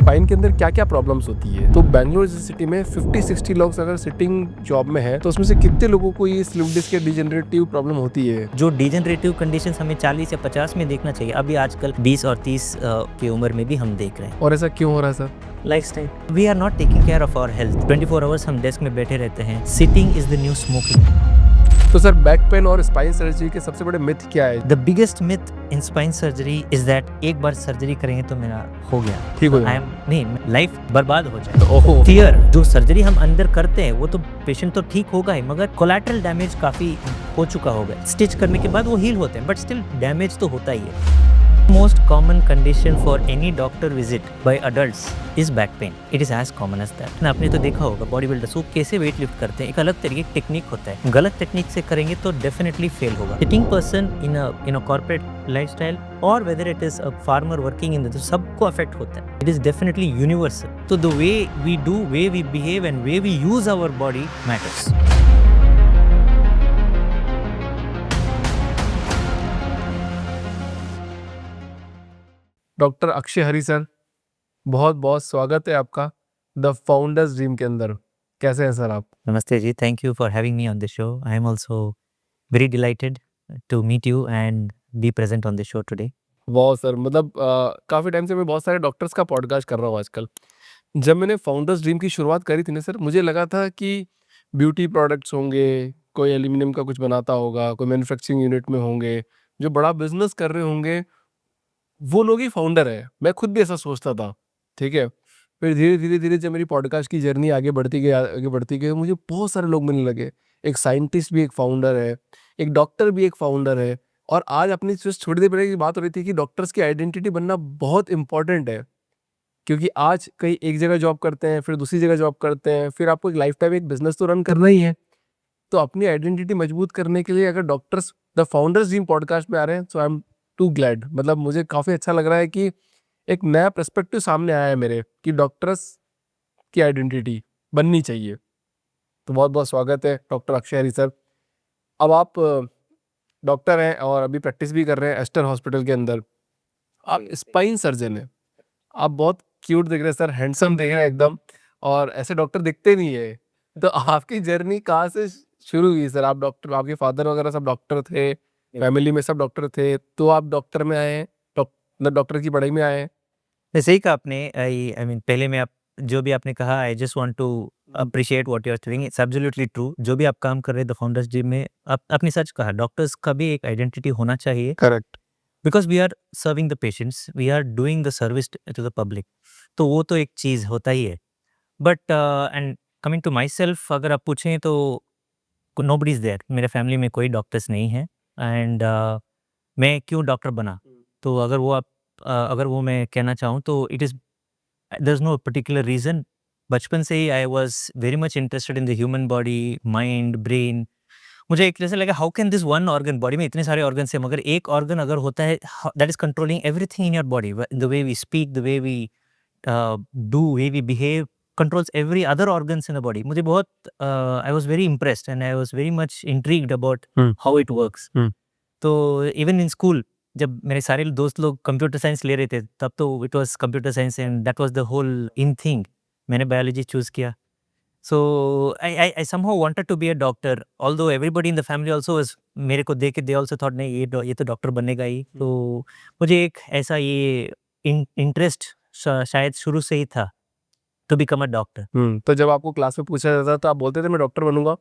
Spine के अंदर क्या क्या प्रॉब्लम्स होती है। तो बेंगलोर जैसी सिटी में 50-60 लोग अगर सिटिंग जॉब में है तो उसमें से कितने लोगों को ये स्लिप डिस्क या डिजेनरेटिव प्रॉब्लम होती है। जो डिजेनरेटिव कंडीशंस हमें 40 या 50 में देखना चाहिए, अभी आजकल 20 और 30 की उम्र में भी हम देख रहे हैं। और ऐसा क्यों हो रहा है sir? Lifestyle, we are not taking care of our health. 24 hours हम डेस्क में बैठे रहते हैं। Sitting is the new smoking. तो सर बैक पेन और स्पाइन सर्जरी के सबसे बड़े मिथ क्या है? The biggest myth in spine surgery is that एक बार सर्जरी करेंगे तो मेरा हो गया, ठीक हो आई जाए। एम नहीं, लाइफ बर्बाद हो जाए। ओहो। फियर, जो सर्जरी हम अंदर करते हैं वो तो पेशेंट तो ठीक होगा ही, मगर कोलैटरल डैमेज काफी हो चुका होगा। स्टिच करने के बाद वो हील होते हैं, बट स्टिल डैमेज तो होता ही है। Most common condition for any doctor visit by adults is back pain. It is as common as that. आपने तो देखा होगा बॉडी बिल्डर्स वो कैसे वेट लिफ्ट करते हैं, एक अलग तरीके की टेक्निक होता है। गलत टेक्निक से करेंगे तो डेफिनेटली फेल होगा। Sitting person in a corporate lifestyle और whether it is a farmer working in the, सबको अफेक्ट होता है। It is definitely universal. तो the way we do, way we behave and way we use our body matters. Doctor Akshay Hari sir, बहुत बहुत स्वागत है आपका द फाउंडर्स ड्रीम के अंदर। कैसे हैं सर आप? नमस्ते जी, thank you for having me on the show. I am also very delighted to meet you and be present on the show today. वाह सर, मतलब काफ़ी टाइम से मैं बहुत सारे डॉक्टर्स का पॉडकास्ट कर रहा हूँ आजकल। जब मैंने फाउंडर्स ड्रीम की शुरुआत करी थी ना सर, मुझे लगा था कि ब्यूटी प्रोडक्ट्स होंगे, कोई एल्यूमिनियम का कुछ बनाता होगा, कोई मैन्युफैक्चरिंग यूनिट में होंगे, जो बड़ा बिजनेस कर रहे होंगे, वो लोग ही फाउंडर है। मैं खुद भी ऐसा सोचता था, ठीक है। फिर धीरे धीरे जब मेरी पॉडकास्ट की जर्नी आगे बढ़ती गई, मुझे बहुत सारे लोग मिलने लगे। एक साइंटिस्ट भी एक फाउंडर है, एक डॉक्टर भी एक फाउंडर है। और आज अपनी जस्ट थोड़ी देर पहले की बात हो रही थी कि डॉक्टर्स की आइडेंटिटी बनना बहुत इंपॉर्टेंट है, क्योंकि आज कई एक जगह जॉब करते हैं, फिर दूसरी जगह जॉब करते हैं, फिर आपको एक लाइफ टाइम एक बिजनेस तो रन करना ही है। तो अपनी आइडेंटिटी मजबूत करने के लिए अगर doctors the founders dream podcast में आ रहे हैं, सो आई एम टू ग्लैड। मतलब मुझे काफ़ी अच्छा लग रहा है कि एक नया पर्सपेक्टिव सामने आया है मेरे, कि डॉक्टर्स की आइडेंटिटी बननी चाहिए। तो बहुत बहुत स्वागत है डॉक्टर अक्षय हरी सर। अब आप डॉक्टर हैं और अभी प्रैक्टिस भी कर रहे हैं एस्टर हॉस्पिटल के अंदर। आप स्पाइन सर्जन हैं, आप बहुत क्यूट दिख रहे हैं सर, हैंडसम दिख रहे हैं एकदम, और ऐसे डॉक्टर दिखते नहीं है। तो आपकी जर्नी कहाँ से शुरू हुई सर? आप डॉक्टर, आपके फादर वगैरह सब डॉक्टर थे, फैमिली में सब डॉक्टर थे, तो आप डॉक्टर में आए हैं, डॉक्टर की पढ़ाई में आए हैं? वैसे ही कहा आपने। आई मीन, पहले में आप जो भी आपने कहा, I just want to appreciate what you are doing. It's absolutely true. जो भी आप काम कर रहे हैं द फाउंडर्स जिम में, आप आपने सच कहा, डॉक्टर्स का भी एक आइडेंटिटी होना चाहिए, correct. Because we are serving the patients, we are doing the service to the public. तो वो तो एक चीज़ होता ही है। But and coming to myself, अगर आप पूछें तो नोबडी इज देयर, मेरे फैमिली में कोई डॉक्टर्स नहीं है। एंड मैं क्यों डॉक्टर बना, तो अगर वो मैं कहना चाहूँ तो it is, there's no particular reason। बचपन से ही I was very much interested in the human body, mind, brain. मुझे एक तरह से लगा, how can this one organ, body में इतने सारे ऑर्गन है मगर एक ऑर्गन अगर होता है that is controlling everything in your body, the way we speak, the way we do, way we behave, controls every other organs in the body. मुझे बहुत I was very impressed and I was very much intrigued about how it works. तो even in school जब मेरे सारे दोस्त लोग computer science ले रहे थे, तब तो it was computer science and that was the whole in thing. मैंने बायोलॉजी चूज़ किया। So I somehow wanted to be a doctor, although everybody in the family also was, मेरे को देख के दे आल्सो थॉट नहीं, ये तो doctor बनेगा ही। तो मुझे एक ऐसा ये इंटरेस्ट शायद शुरू से ही था टू बिकम अ डॉक्टर। तो जब आपको क्लास में पूछा जाता था तो आप बोलते थे मैं डॉक्टर बनूंगा?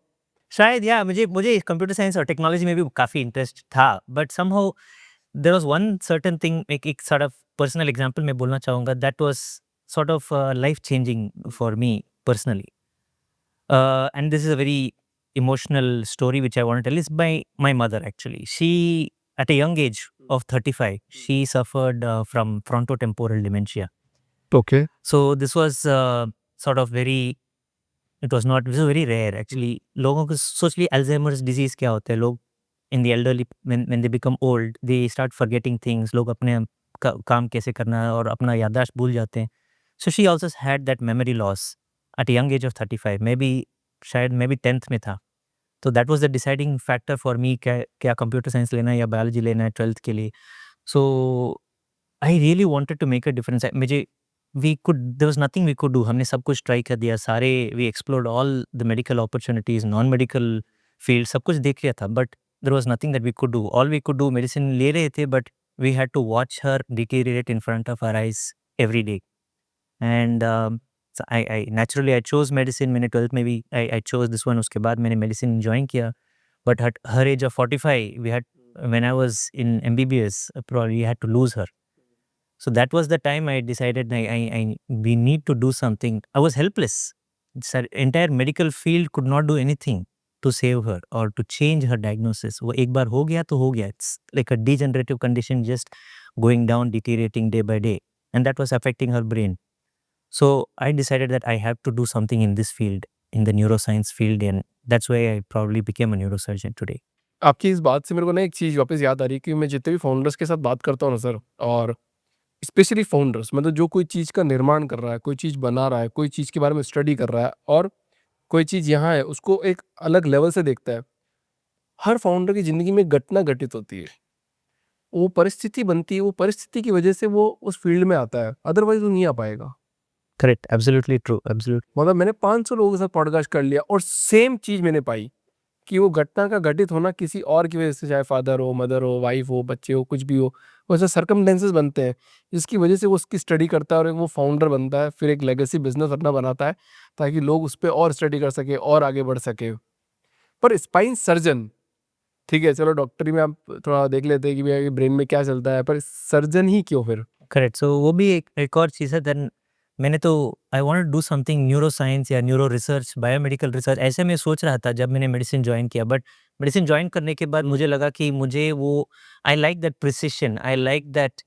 शायद, या मुझे कंप्यूटर साइंस और टेक्नोलॉजी में भी काफ़ी इंटरेस्ट था, but somehow there was one certain thing, एक सॉर्ट ऑफ पर्सनल एग्जांपल मैं बोलना चाहूँगा, that was sort of life changing for me personally. And this is a very emotional story which I want to tell, is by my mother actually. She, at a young age of 35, she suffered from frontotemporal dementia. Okay. So this was sort of very, it was not, this was very rare actually. लोगों को सोचली Alzheimer's disease क्या होता है, लोग in the elderly, when they become old, they start forgetting things, लोग अपने काम कैसे करना है और अपना याददाश्त भूल जाते हैं. So she also had that memory loss at a young age of 35, maybe शायद मैं भी 10th में था. तो that was the deciding factor for me, क्या कंप्यूटर साइंस लेना है या बायोलॉजी लेना है 12th के लिए. So I really wanted to make a difference. मुझे there was nothing we could do. हमने सब कुछ ट्राई कर दिया, सारे we explored all the medical opportunities, non-medical field, सब कुछ देख लिया था, but there was nothing that we could do. All we could do, medicine ले रहे थे, but we had to watch her deteriorate in front of our eyes every day. And so I naturally I chose medicine. मैंने 12th में भी I chose this one. उसके बाद मैंने medicine join किया. But at her age of 45, when I was in MBBS, probably had to lose her. So that was the time I decided we need to do something. I was helpless. Entire medical field could not do anything to save her or to change her diagnosis. वो एक बार हो गया तो हो गया. It's like a degenerative condition just going down, deteriorating day by day. And that was affecting her brain. So I decided that I have to do something in this field, in the neuroscience field, and that's why I probably became a neurosurgeon today. आपकी इस बात से मेरे को ना एक चीज़ वापस याद आ रही है कि मैं जितने भी फाउंडर्स के साथ बात करता हूँ ना सर, और स्पेशली फाउंडर्स, मतलब जो कोई चीज़ का निर्माण कर रहा है, कोई चीज़ बना रहा है, कोई चीज़ के बारे में स्टडी कर रहा है और कोई चीज़ यहाँ है, उसको एक अलग लेवल से देखता है। हर फाउंडर की ज़िंदगी में घटना घटित होती है। वो परिस्थिति बनती है, वो परिस्थिति की वजह से वो उस फील्ड में आता है, अदरवाइज़ वो नहीं आ पाएगा। Correct. Absolutely true. Absolutely. मतलब मैंने 500 लोगों के साथ पॉडकास्ट कर लिया और सेम चीज़ मैंने पाई कि वो घटना का घटित होना किसी और की वजह से, चाहे फादर हो, मदर हो, वाइफ हो, बच्चे हो, कुछ भी हो, वैसे सर्कमस्टेंसेस बनते हैं जिसकी वजह से वो उसकी स्टडी करता है और एक वो फाउंडर बनता है, फिर एक लेगेसी बिजनेस अपना बनाता है ताकि लोग उस पर और स्टडी कर सके और आगे बढ़ सके। पर स्पाइन सर्जन, ठीक है चलो डॉक्टरी में आप थोड़ा देख लेते हैं कि भैया ब्रेन में क्या चलता है, पर सर्जन ही क्यों फिर? करेक्ट. सो वो भी एक और चीज़ है. देन मैंने तो I want to do something neuroscience या न्यूरो रिसर्च, बायोमेडिकल रिसर्च, ऐसे मैं सोच रहा था जब मैंने मेडिसिन ज्वाइन किया. बट मेडिसिन ज्वाइन करने के बाद मुझे लगा कि मुझे वो I like that precision, I like that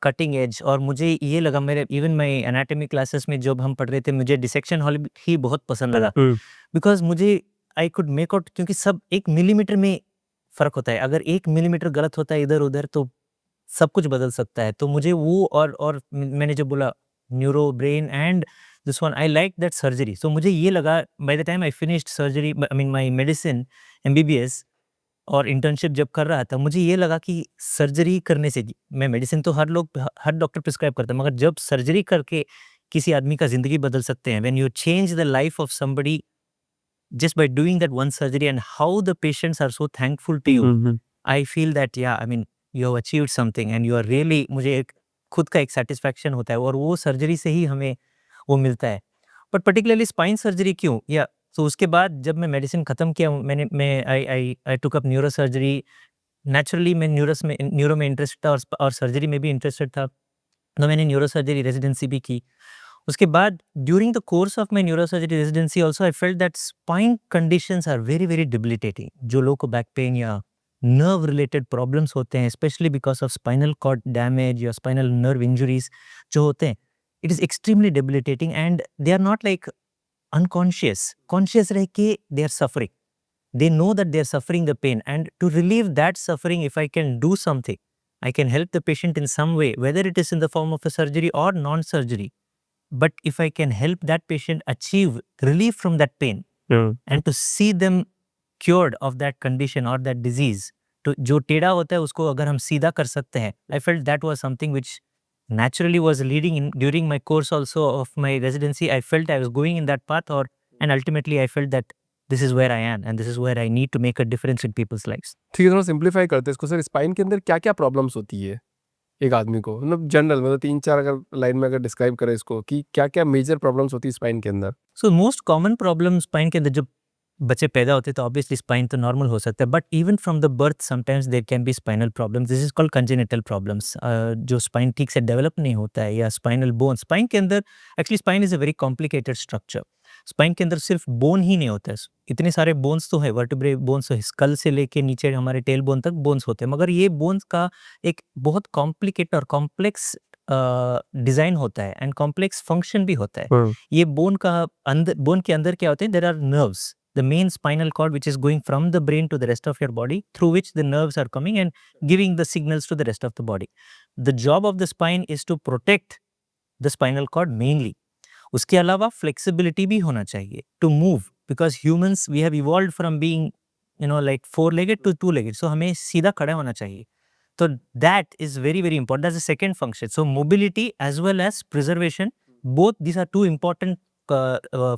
cutting edge. और मुझे ये लगा, मेरे इवन माई एनाटॉमी क्लासेस में जब हम पढ़ रहे थे, मुझे डिसेक्शन हॉल ही बहुत पसंद लगा. बिकॉज मुझे आई कुड मेक आउट, क्योंकि सब 1 मिलीमीटर में फ़र्क होता है. अगर 1 मिलीमीटर गलत होता है इधर उधर तो सब कुछ बदल सकता है. तो मुझे वो और मैंने जो बोला neuro brain and this one, I like that surgery. So मुझे ये लगा by the time I finished surgery, I mean my medicine MBBS और इंटर्नशिप जब कर रहा था, मुझे ये लगा कि सर्जरी करने से, मैं मेडिसिन तो हर डॉक्टर प्रिस्क्राइब करता है, मगर जब सर्जरी करके किसी आदमी का ज़िंदगी बदल सकते हैं, when you change the life of somebody just by doing that one surgery and how the patients are so thankful to you, I feel that yeah, I mean you have achieved something and you are really, मुझे एक खुद का एक satisfaction होता है और वो surgery से ही हमें वो मिलता है. बट पर्टिकुलरली स्पाइन सर्जरी क्यों? या तो उसके बाद जब मैं मेडिसिन ख़त्म किया, मैं I took up neuro surgery. Naturally मैं न्यूरो में इंटरेस्टेड था और सर्जरी में भी इंटरेस्टेड था, तो मैंने न्यूरो सर्जरी रेजिडेंसी भी की. उसके बाद during the course of my neurosurgery residency also I felt that spine conditions are very very debilitating. जो लोग को बैक पेन या नर्व रिलेटेड प्रॉब्लम्स होते हैं, specially because of spinal cord damage या स्पाइनल नर्व इंजुरीज जो होते हैं, it is extremely debilitating and they are not like unconscious. Conscious रह के they are suffering, they know that they are suffering the pain, and to relieve that suffering, if I can do something, I can help the patient in some way, whether it is in the form of a surgery or non-surgery. But if I can help that patient achieve relief from that pain, and to see them cured of that condition or that disease, तो जो टेढ़ा होता है उसको अगर हम सीधा कर सकते हैं, I felt that was something which naturally was leading in during my course also of my residency. I felt I was going in that path, and ultimately I felt that this is where I am and this is where I need to make a difference in people's lives. ठीक है, थोड़ा simplify करते हैं इसको sir. Spine के अंदर क्या क्या प्रॉब्लम्स होती है एक आदमी को, मतलब जनरल, मतलब 3-4 अगर लाइन में अगर डिस्क्राइब करें इसको कि क्या क्या मेजर प्रॉब्लम्स होती है स्पाइन के अंदर? So most common problem spine के अंदर, जब बच्चे पैदा होते हैं तो ऑब्वियसली स्पाइन तो नॉर्मल हो सकता है, but even from the birth sometimes there can be spinal problems. This is called congenital problems. जो स्पाइन ठीक से डेवलप नहीं होता है, या स्पाइनल बोन. स्पाइन के अंदर actually spine is a very complicated structure. Spine के अंदर सिर्फ बोन ही नहीं होता है, इतने सारे बोन्स तो है, वर्टिब्रे बोन्स, स्कल से लेके नीचे हमारे टेल बोन तक बोन्स होते हैं, मगर ये बोन्स का एक बहुत कॉम्प्लिकेटेड और कॉम्प्लेक्स डिजाइन होता है एंड कॉम्प्लेक्स फंक्शन भी होता है. ये बोन के अंदर क्या होते हैं? There are nerves, the main spinal cord which is going from the brain to the rest of your body, through which the nerves are coming and giving the signals to the rest of the body. The job of the spine is to protect the spinal cord mainly. उसके अलावा flexibility भी होना चाहिए to move, because humans we have evolved from being like 4-legged to 2-legged, so हमें सीधा खड़ा होना चाहिए. So that is very, very important. That's the second function. So mobility as well as preservation, both these are two important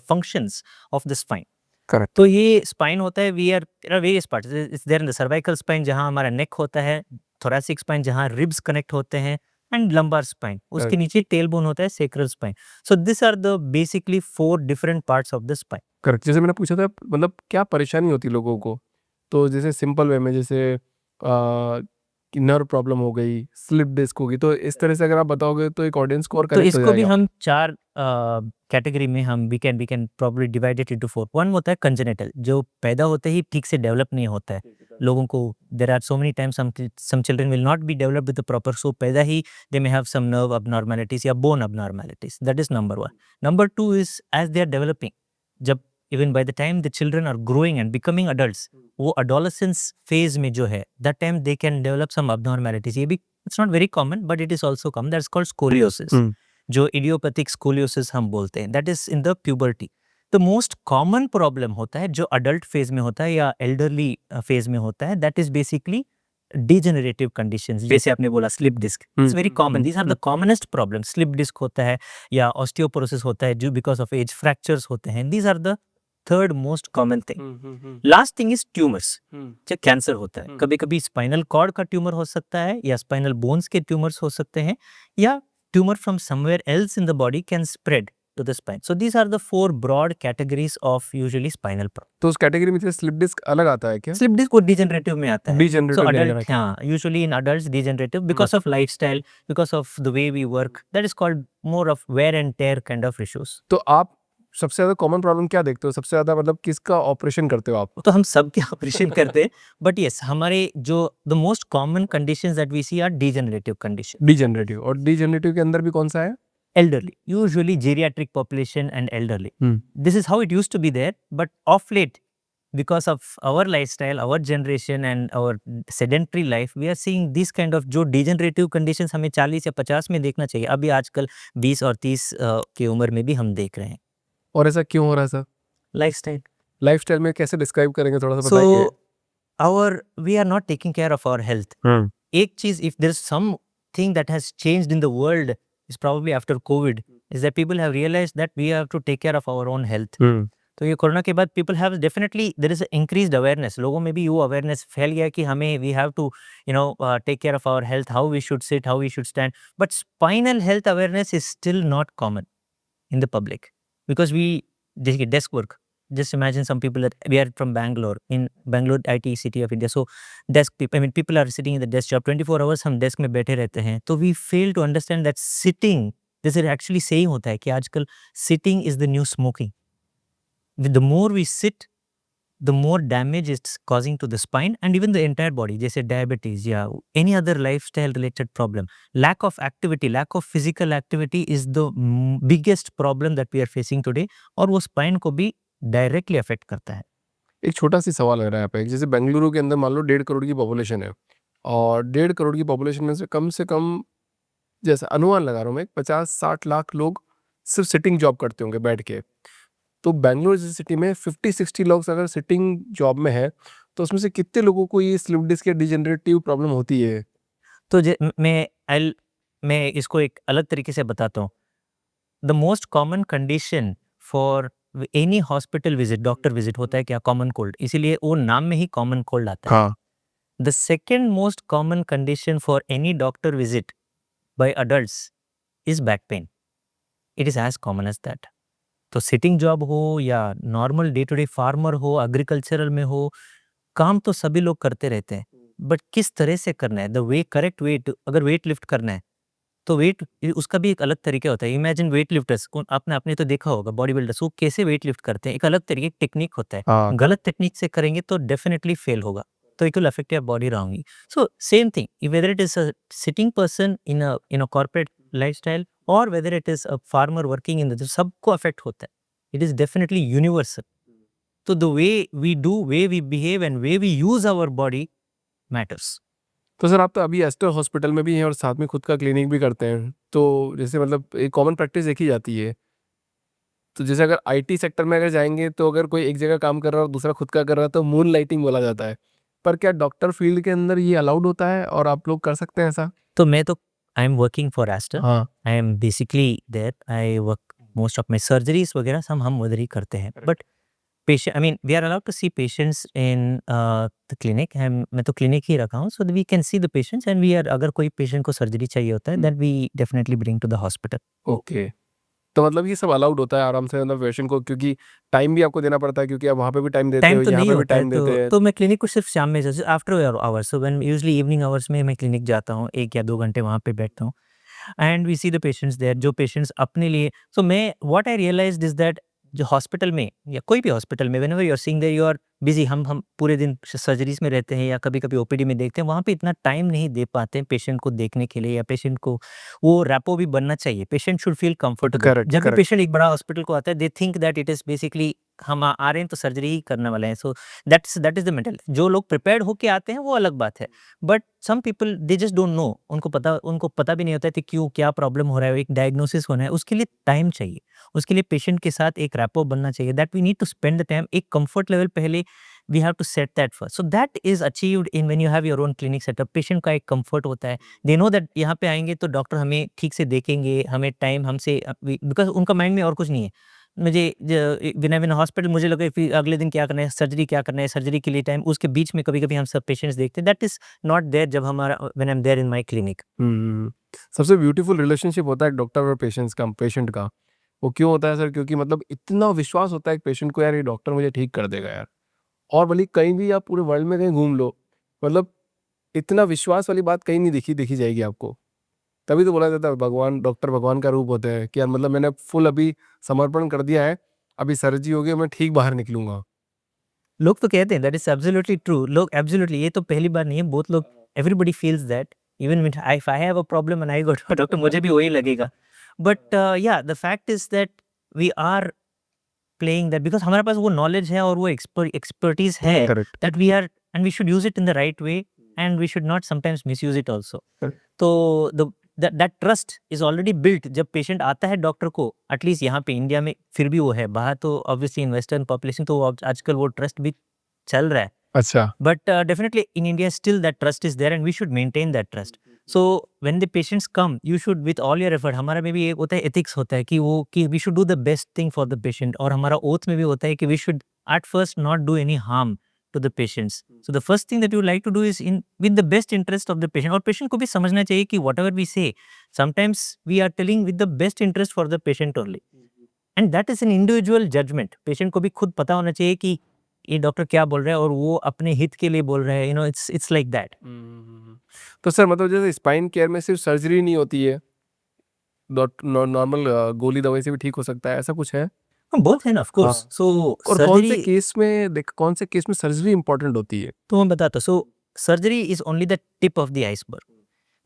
functions of the spine. करेक्ट। तो ये spine होता है, we are various parts, it's there in the cervical spine जहाँ हमारा neck होता है, thoracic spine जहाँ रिब्स कनेक्ट होते हैं, एंड लंबार स्पाइन, उसके करेक्ट। नीचे टेल बोन होता है, sacral spine. So this are the basically 4 different parts of the spine. Correct. जैसे मैंने पूछा था मतलब क्या परेशानी होती है लोगों को, तो जैसे सिंपल वे में जैसे नर्व प्रॉब्लम हो गई, स्लिप डिस्क होगी, तो इस तरह से अगर आप बताओगे तो एक ऑडियंस को और तो कनेक्ट हो इसको भी जाएगा। हम 4 कैटेगरी में हम we can probably divide it into 4. One होता है कंजेनिटल, जो पैदा होते ही ठीक से डेवलप नहीं होता है लोगों को. There are so many times some children will not be developed with the proper, so पैदा ही they may have some nerve abnormalities या bone abnormalities. That is number 1. Number 2 is as they are developing, जब even by the time the children are growing and becoming adults, वो adolescence phase में जो है that time they can develop some abnormalities. ये भी it's not very common but it is also common. That's called scoliosis, जो idiopathic scoliosis हम बोलते हैं. That is in the puberty. The most common problem होता है जो अडल्ट फेज में होता है या एल्डरली फेज में होता है, that is basically degenerative conditions. जैसे आपने बोला slip disc, it's very common. These are the commonest problem. Slip disc होता है या ऑस्टियोपोरोसिस होता है जो बिकॉज ऑफ एज, फ्रैक्चर्स होते हैं. These are the third most common thing. Last thing is tumours, जो कैंसर होता है. कभी कभी स्पाइनल कॉर्ड का ट्यूमर हो सकता है या स्पाइनल बोन्स के ट्यूमर्स हो सकते हैं, या tumor from somewhere else in the body can spread to the spine. So these are the 4 broad categories of usually spinal problem. तो उस कैटेगरी में से स्लिप डिस्क अलग आता है क्या? Slip disc को degenerative में आता है. So डिजेनरेटिव adult, हाँ, usually in adults degenerative because of lifestyle, because of the way we work. That is called more of wear and tear kind of issues. तो आप सबसे ज्यादा कॉमन प्रॉब्लम क्या देखते हो, सबसे ज्यादा मतलब किसका ऑपरेशन करते हो आप? तो हम सबके ऑपरेशन करते हैं, बट यस हमारे जो the most common conditions that we see are degenerative condition. Degenerative, और डिजेनरेटिव के अंदर भी कौन सा है? Elderly, usually geriatric population and elderly. This is how it used to be there, but of late, because of our lifestyle, our generation and our sedentary life, we are seeing this kind of जो degenerative conditions हमें 40 या 50 में देखना चाहिए, अभी आजकल 20 और 30 की उम्र में भी हम देख रहे हैं. और ऐसा क्यों हो रहा है सर? Lifestyle. लाइफस्टाइल में कैसे डिस्क्राइब करेंगे, थोड़ा सा बताइए. So we are not taking care of our health. एक चीज, if there's something that has changed in the world, is probably after COVID, is that people have realized that we have to take care of our own health. तो ये corona के बाद people have definitely, there is increased awareness. लोगों में भी वो awareness फैल गया कि हमें we have to take care of our health, how we should sit, how we should stand. But spinal health awareness is still not common in the public because we desk work. Just imagine some people that we are from Bangalore, in Bangalore IT city of India. So desk people, I mean people are sitting in the desk job 24 hours. हम desk में बैठे रहते हैं, तो we fail to understand that sitting, this is actually saying होता है कि आजकल sitting is the new smoking. The more we sit, the more damage it's causing to the spine and even the entire body. जैसे diabetes या any other lifestyle related problem. Lack of activity, lack of physical activity is the biggest problem that we are facing today, और वो spine को भी directly affect करता है. एक छोटा सी सवाल है यहाँ पे, जैसे बेंगलुरु के अंदर मान लो 1.5 करोड़ की पॉपुलेशन है, और 1.5 करोड़ की पॉपुलेशन में से कम जैसे अनुमान लगा रहा हूँ मैं 50-60 लाख लोग सिर्फ सिटिंग जॉब करते होंगे बैठ के. तो बेंगलुरु जैसी सिटी में 50-60 लोग अगर सिटिंग जॉब में है, तो उसमें से कितने लोगों को ये स्लिप डिस्क या डिजेनरेटिव प्रॉब्लम होती है? तो मैं इसको एक अलग तरीके से बताता हूँ. The most common condition for any hospital visit, doctor visit होता है क्या? Common cold. इसीलिए वो नाम में ही कॉमन कोल्ड आता है. हाँ. The second most common condition for any doctor visit by adults is back pain. It is as common as that. तो सिटिंग जॉब हो या normal day to day farmer हो, एग्रीकल्चरल में हो, काम तो सभी लोग करते रहते हैं, बट किस तरह से करना है, द वे करेक्ट वेट. अगर वेट लिफ्ट करना है तो वेट उसका भी एक अलग तरीका होता है. इमेजिन वेट लिफ्टर्स, आपने तो देखा होगा बॉडी बिल्डर्स, वो कैसे वेट लिफ्ट करते हैं. एक अलग तरीके की टेक्निक होता है. हाँ. गलत टेक्निक से करेंगे तो डेफिनेटली फेल होगा, तो it will affect your body wrongly. So same thing whether it is a sitting person in a corporate lifestyle और whether it is a farmer working in the, सबको अफेक्ट होता है. It is definitely universal. तो the way we do, way we behave and way we use our body matters. तो sir आप तो अभी ester hospital में भी हैं और साथ में खुद का क्लिनिक भी करते हैं, तो जैसे मतलब एक कॉमन प्रैक्टिस देखी जाती है, तो जैसे अगर आईटी सेक्टर में अगर जाएंगे तो अगर कोई एक जगह काम कर रहा है और दूसरा खुद का कर रहा है तो मून लाइटिंग बोला जाता है. पर क्या डॉक्टर फील्ड के अंदर ये अलाउड होता है और आप लोग कर सकते हैं ऐसा? तो मैं तो I am working for Aster, हाँ, I am basically there, I work most of my surgeries वगैरह सब हम उधर ही करते हैं। Correct. But patient, I mean we are allowed to see patients in the clinic. मैं तो क्लिनिक ही रखा हूँ, so we can see the patients and we are, अगर कोई पेशेंट को सर्जरी चाहिए होता है, that we definitely bring to the hospital. Okay. तो मतलब ये सब अलाउड होता है आराम से, मतलब पेशेंट को, क्योंकि टाइम भी आपको देना पड़ता है, क्योंकि आप वहाँ पे भी टाइम देते टाइम हो, तो यहाँ नहीं पे भी होता है, टाइम देते हैं। तो मैं क्लिनिक को सिर्फ शाम में, जैसे after hours, so when usually evening hours में मैं क्लिनिक जाता हूँ, 1 या 2 घंटे वहाँ पे बैठता हूँ and we see the patients there, जो पेशेंट्स अपने लिए। सो मैं what I realized is that जो हॉस्पिटल में या कोई भी हॉस्पिटल में, whenever you are seeing there you are busy, हम पूरे दिन सर्जरीज में रहते हैं या कभी-कभी ओपीडी में देखते हैं, वहाँ पे इतना टाइम नहीं दे पाते हैं पेशेंट को देखने के लिए, या पेशेंट को वो रैपो भी बनना चाहिए। Patient should feel comfortable. Correct, जब भी करेक्ट। पेशेंट एक बड़ा हॉस्पिटल को आता है, they think that it is basically हम आ रहे हैं तो सर्जरी ही करने वाले हैं। So that is the mental. जो लोग प्रिपेयर्ड होके आते हैं वो अलग बात है, but some people they just don't know. उनको पता भी नहीं होता है कि क्यों, क्या प्रॉब्लम हो रहा है, एक डायग्नोसिस होना है, उसके लिए टाइम चाहिए, उसके लिए पेशेंट के साथ एक रैपो बनना चाहिए, that we need to spend the time. एक कंफर्ट लेवल पहले we have to set that first, so that is achieved in when you have your own clinic setup. Patient का एक कंफर्ट होता है, दे नो दैट यहाँ पे आएंगे तो डॉक्टर हमें ठीक से देखेंगे, हमें टाइम हमसे, बिकॉज उनका माइंड में और कुछ नहीं है। मुझे विन हॉस्पिटल, मुझे लगा फिर अगले दिन क्या करना है, सर्जरी क्या करना है, सर्जरी के लिए टाइम, उसके बीच में कभी-कभी हम सब पेशेंट्स देखते हैं, दैट इज़ नॉट देयर जब हमारा when I am there in my clinic. हुँ। सबसे ब्यूटीफुल रिलेशनशिप होता है डॉक्टर और पेशेंट का। वो क्यों होता है सर? क्योंकि मतलब इतना विश्वास होता है एक पेशेंट को, यार ये डॉक्टर मुझे ठीक कर देगा यार। और भले ही कहीं भी आप पूरे वर्ल्ड में कहीं घूम लो, मतलब इतना विश्वास वाली बात कहीं नहीं दिखी दिखी जाएगी आपको। तभी तो बोला जाता है भगवान, डॉक्टर भगवान का रूप होते हैं कि यार मतलब मैंने फुल अभी समर्पण कर दिया है, अभी सर्जरी होगी, मैं ठीक बाहर निकलूँगा। लोग तो कहते हैं, दैट इज़ एब्सोल्युटली ट्रू। लोग एब्सोल्युटली, ये तो पहली बार नहीं है, बहुत लोग, everybody feels that, even with if I have a problem and I go to doctor, मुझे भी वही लगेगा। बट या the fact is that we are playing that because हमारे पास वो नॉलेज है और वो एक्सपर्टीज़ है, correct. That we are, and we should use it in the right way and we should not sometimes misuse it also. Correct. तो that trust is already built. जब patient आता है डॉक्टर को, at least यहाँ पे India में फिर भी वो है, बाहर तो ऑब्वियसली इन वेस्टर्न पॉपुलेशन तो अब आजकल वो ट्रस्ट भी चल रहा है। अच्छा। But definitely in India, still that trust is there, and we should maintain that trust. So when the patients come, you should with all your effort, हमारा में भी एक होता है ethics होता है कि वो कि we should do the best thing for the patient, और हमारा oath में भी होता है कि we should at first not do any harm to the patients. So the first thing that you like to do is in with the best interest of the patient, और patient को भी समझना चाहिए कि whatever we say, sometimes we are telling with the best interest for the patient only. And that is an individual judgement. Patient को भी खुद पता होना चाहिए कि ये डॉक्टर क्या बोल रहा है और वो अपने हित के लिए बोल रहा है, इट्स लाइक दैट। तो सर मतलब जैसे स्पाइन केयर में सिर्फ सर्जरी नहीं होती है, नॉर्मल गोली दवाई से भी ठीक हो सकता है, ऐसा कुछ है? बोथ है ऑफ कोर्स। हाँ। सो और सर्जरी, कौन से केस में सर्जरी इंपॉर्टेंट होती है? तो मैं बताता हूँ। So surgery is only the tip of the iceberg.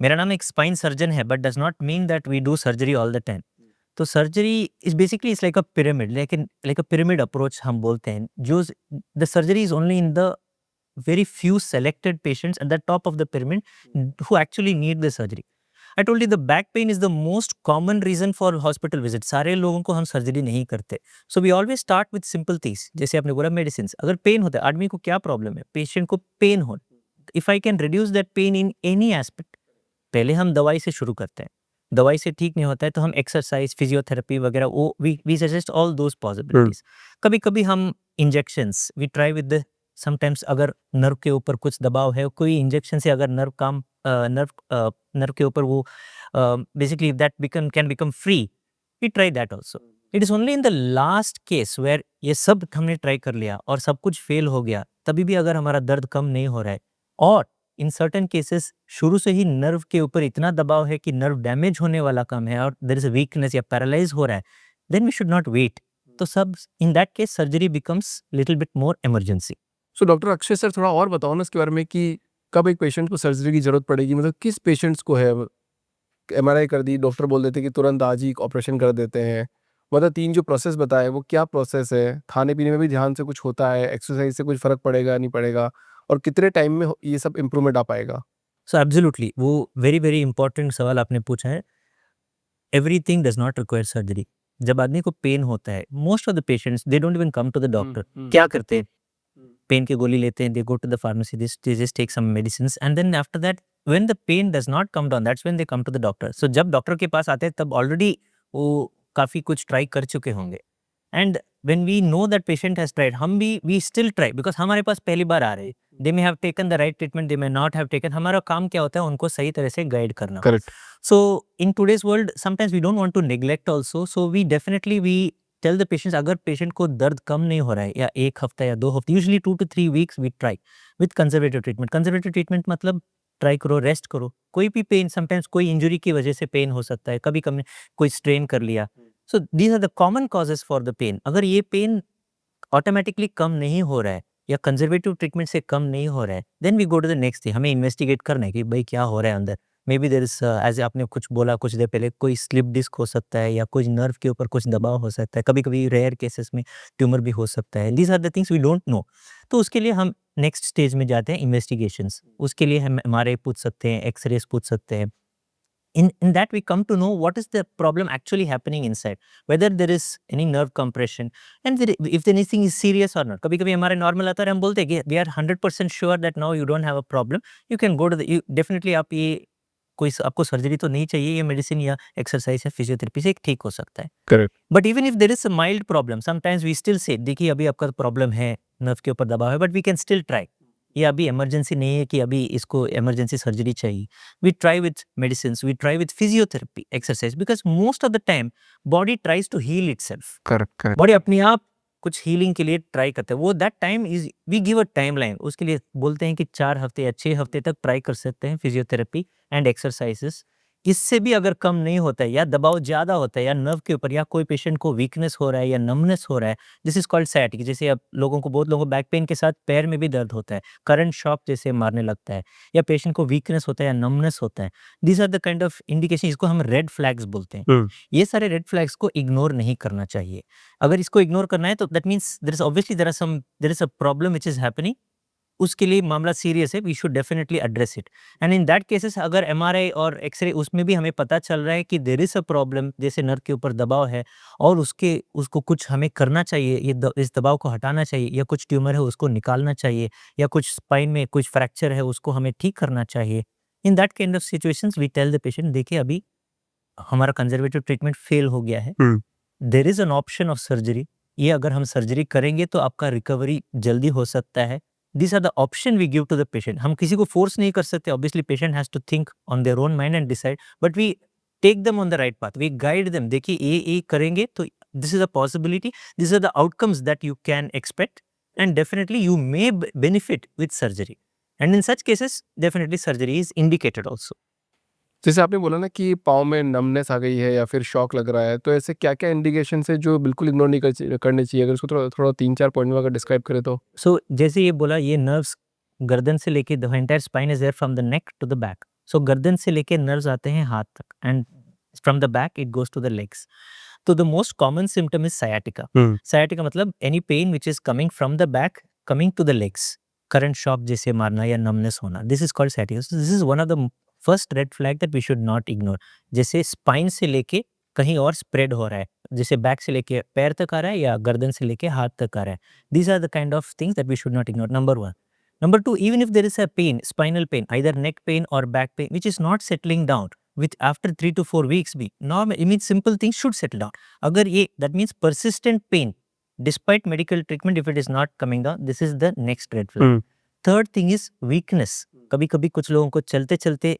मेरा नाम एक स्पाइन सर्जन है, but does not mean that we do surgery all the time. तो surgery is basically it's like a pyramid, लेकिन लाइक अ पिरामिड अप्रोच हम बोलते हैं, जो the surgery is only in the very few selected patients at the top of the pyramid who actually need the surgery. I told you the back pain is the most common reason for hospital visit. सारे लोगों को हम surgery नहीं करते. So we always start with simple things. जैसे आपने बोला medicine, अगर पेन होता है, आदमी को क्या प्रॉब्लम है, पेशेंट को पेन हो, if I can reduce that pain in any aspect, पहले हम दवाई से शुरू करते हैं। दवाई से ठीक नहीं होता है तो हम एक्सरसाइज, फिजियोथेरेपी वगैरह, वो we suggest all those possibilities. कभी कभी हम injections we try with the, sometimes अगर नर्व के ऊपर कुछ दबाव है, कोई इंजेक्शन से अगर नर्व के ऊपर वो basically that can become free, we try that also. It is only in the last case where ये सब हमने ट्राई कर लिया और सब कुछ फेल हो गया, तभी भी अगर हमारा दर्द कम नहीं हो रहा है, और इन सर्टेन केसेस शुरू से ही नर्व के ऊपर इतना दबाव है कि नर्व डैमेज होने वाला कम है और देयर इज अ वीकनेस या पैरालाइज हो रहा है, then we should not wait. तो सब in that case surgery becomes little bit more emergency. So doctor Akshay sir थोड़ा और बताओ ना इसके बारे में कि कब एक पेशेंट को सर्जरी की जरूरत पड़ेगी, मतलब किस पेशेंट्स को है? एमआरआई कर दी, डॉक्टर बोल देते कि तुरंत आज ही ऑपरेशन कर देते हैं, मतलब 3 जो प्रोसेस बताए वो क्या प्रोसेस है? खाने-पीने में भी ध्यान से कुछ होता है? एक्सरसाइज से कुछ फ़र्क पड़ेगा, नहीं पड़ेगा? और कितने टाइम में ये सब इम्प्रूवमेंट आ पाएगा? सो एब्सोल्युटली, वो वेरी वेरी इंपॉर्टेंट सवाल आपने पूछा है। Everything does not require surgery. जब आदमी को पेन होता है, most of the patients they don't even come to the doctor. क्या करते हैं, पेन की गोली लेते हैं, they go to the pharmacy, they just take some medicines and then after that when the pain does not come down, that's when they come to the doctor. So जब doctor के पास आते हैं तब already वो काफ़ी कुछ try कर चुके होंगे। And when we know that patient has tried, हम भी वी स्टिल ट्राई बिकॉज़ हमारे पास पहली बार आ रहे हैं। They may have taken the right treatment, they may not have taken. हमारा काम क्या होता है? उनको सही तरह से गाइड करना। Correct. So in today's world, sometimes we don't want to neglect also. So we definitely we tell the patients अगर patient को दर्द कम नहीं हो रहा है या 1 हफ्ता या 2 हफ्ते, usually 2 to 3 weeks we try with conservative treatment. Conservative treatment मतलब ट्राई करो, रेस्ट करो। कोई भी पेन, समटाइम्स कोई इंजरी की वजह से पेन हो सकता है, कभी कभी कोई स्ट्रेन कर लिया। So these are the common causes for the pain. अगर ये पेन ऑटोमेटिकली कम नहीं हो रहा है या कंजर्वेटिव ट्रीटमेंट से कम नहीं हो रहा है, then we go to the next thing. हमें इन्वेस्टिगेट करना है कि भाई क्या हो रहा है अंदर। Maybe there is as आपने कुछ बोला कुछ देर पहले, कोई स्लिप डिस्क हो सकता है या कुछ नर्व के ऊपर कुछ दबाव हो सकता है, कभी कभी रेयर केसेस में ट्यूमर भी हो सकता है। These are the things we don't know. तो उसके लिए हम नेक्स्ट स्टेज में जाते हैं, इन्वेस्टिगेशंस। उसके लिए हम एमआरआई पूछ सकते हैं, एक्सरेज पूछ सकते हैं। In that we come to know what is the problem actually happening inside, whether there is any nerve compression and if anything is serious or not. कभी कभी हमारे नॉर्मल आता है, हम बोलते हैं कि we are 100% sure that now you don't have a problem, you can go to the definitely आप ये कोई आपको सर्जरी तो नहीं चाहिए, ये मेडिसिन या एक्सरसाइज या फिजियोथेरेपी से ठीक हो सकता है। Correct. But even if there is a mild problem, sometimes we still say देखिए अभी आपका प्रॉब्लम है, नर्व के ऊपर दबाव है, but we can still try. ये अभी इमरजेंसी नहीं है कि अभी इसको इमरजेंसी सर्जरी चाहिए। We try with medicines, we try with physiotherapy, exercise, because most of the time body tries to heal itself. Correct, correct. Body अपने आप कुछ हीलिंग के लिए ट्राई करते हैं। वो that time is we give a timeline, उसके लिए बोलते हैं कि 4 हफ्ते या 6 हफ्ते तक ट्राई कर सकते हैं फिजियोथेरेपी एंड एक्सरसाइजेस। इससे भी अगर कम नहीं होता है या दबाव ज़्यादा होता है या नर्व के ऊपर या कोई पेशेंट को वीकनेस हो रहा है या नमनेस हो रहा है, दिस इज कॉल्ड सैटिक। जैसे अब बहुत लोगों को बैक पेन के साथ पैर में भी दर्द होता है, करंट शॉक जैसे मारने लगता है, या पेशेंट को वीकनेस होता है या नमनेस होता है। These are the kind of indication, इसको हम रेड फ्लैग्स बोलते हैं। ये सारे रेड फ्लैग्स को इग्नोर नहीं करना चाहिए। अगर इसको इग्नोर करना है तो that means there is obviously there is a problem which is happening. उसके लिए मामला सीरियस है, we should definitely address it. And in that cases अगर एमआरआई और एक्सरे उसमें भी हमें पता चल रहा है कि देयर इज अ प्रॉब्लम, जैसे नर्व के ऊपर दबाव है और उसको कुछ हमें करना चाहिए, इस दबाव को हटाना चाहिए, या कुछ ट्यूमर है उसको निकालना चाहिए, या कुछ स्पाइन में कुछ फ्रैक्चर है उसको हमें ठीक करना चाहिए। In that kind of situations we tell the patient, देखिए अभी हमारा कंजर्वेटिव ट्रीटमेंट फेल हो गया है, there is an option of surgery. ये अगर हम सर्जरी करेंगे तो आपका रिकवरी जल्दी हो सकता है। These are the option we give to the patient. हम किसी को फोर्स नहीं कर सकते, obviously patient has to think on their own mind and decide, but we take them on the right path, we guide them। देखिए ये करेंगे तो this is a possibility, these are the outcomes that you can expect and definitely you may benefit with surgery, and in such cases definitely surgery is indicated also। जैसे आपने बोला ना कि पाँव में नमनेस आ गई है या फिर शॉक लग रहा है, तो ऐसे क्या-क्या इंडिकेशन है जो बिल्कुल इग्नोर नहीं करने चाहिए? अगर उसको थोड़ा 3-4 पॉइंट में अगर डिस्क्राइब करें तो? सो जैसे ये बोला, ये नर्व्स गर्दन से लेके the entire spine is there from the neck to the back. So गर्दन से लेके नर्व्स आते हैं हाथ तक and from the back it goes to the legs. तो the most common symptom is sciatica। sciatica मतलब any pain which is coming from the back coming to the legs, current shock जैसे मारना या numbness होना, this is called sciatica। So this is one of the first red flag that we should not ignore. जैसे spine से लेके कहीं और spread हो रहा है, जैसे बैक से लेके पैर तक आ रहा है या गर्दन से लेके हाथ तक आ रहा है, these are the kind of things that we should not ignore, number 1। Number 2, even if there is a pain, spinal pain, either neck pain or back pain, which is not settling down with after 3 to 4 weeks भी, normal, it means simple things should settle down। अगर ये, that means persistent pain despite medical treatment, if it is not coming down, this is the next red flag। Third thing is weakness। कभी कभी कुछ लोगों को चलते चलते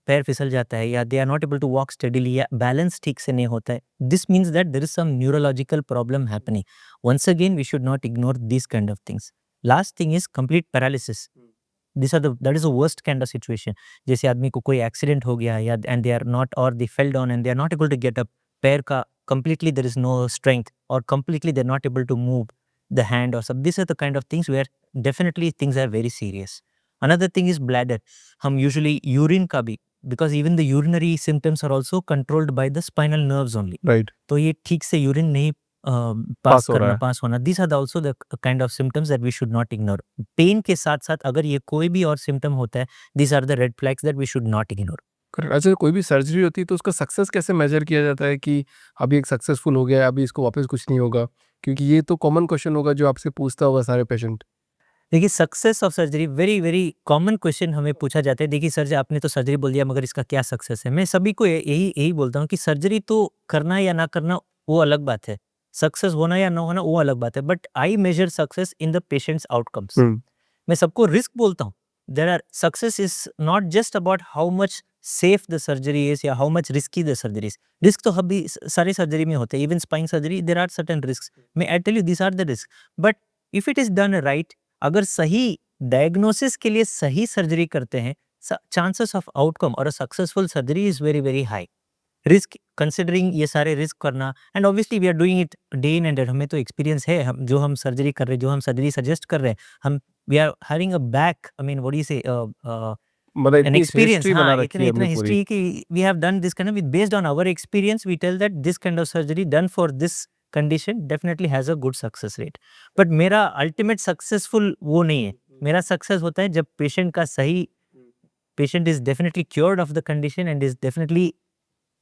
पैर फिसल जाता है या they are not able to walk steadily या बैलेंस ठीक से नहीं होता है, this means that there is some neurological problem happening. Once again we should not ignore this kind of things. Last thing is complete paralysis. That is a worst kind of situation. जैसे आदमी को कोई accident हो गया या and they are not, और they fell down and they are not able to get up, पैर का completely there is no strength or completely they're not able to move the hand or something, these are the kind of things where definitely things are very serious। Another thing is bladder। हम usually urine का भी, because even the urinary symptoms are also controlled by the spinal nerves only। Right. तो ये ठीक से urine नहीं पास हो रहा है। पास होना, these are also the kind of symptoms that we should not ignore। Pain के साथ साथ अगर ये कोई भी और सिम्टम होता है, these are the red flags that we should not ignore। Correct. अच्छा, कोई भी सर्जरी होती है तो उसका सक्सेस कैसे मेजर किया जाता है कि अभी एक सक्सेसफुल हो गया, अभी इसको वापस कुछ नहीं होगा? क्योंकि ये तो कॉमन क्वेश्चन होगा जो आपसे पूछता होगा सारे पेशेंट। देखिए success of surgery very very common question हमें पूछा जाता है। देखिए सर जी आपने तो सर्जरी बोल दिया मगर इसका क्या सक्सेस है? मैं सभी को यही यही बोलता हूँ कि सर्जरी तो करना या ना करना वो अलग बात है। सक्सेस होना या ना होना वो अलग बात है। But I major success in the patients outcomes. मैं सबको रिस्क बोलता हूँ। There are success is not just about how much safe the surgery is या how much risky the surgery is. Risk तो अभी सारी सर्जरी में होते हैं। Even spine surgery there are certain risk. मैं I tell you this are the risk. But if it is done right, अगर सही डायग्नोसिस के लिए सही सर्जरी करते हैं, चांसेस ऑफ आउटकम और a successful surgery is very very high. Risk considering ये सारे रिस्क करना, and obviously we are doing it day in and out. हमें तो एक्सपीरियंस है। हम सर्जरी कर रहे हैं, जो हम सर्जरी सजेस्ट कर रहे हैं, हम we are having a back, I mean what do you say, मतलब एन इतनी एक्सपीरियंस। हिस्ट्री बना हाँ, रखी इतना है इतना अपनी पूरी। हिस्ट्री कि we have done this kind of, based on our experience we tell that this kind of surgery done for this condition definitely has a good success rate. But मेरा अल्टीमेट सक्सेसफुल वो नहीं है। मेरा success होता है जब patient का सही, patient is definitely cured of the condition and is definitely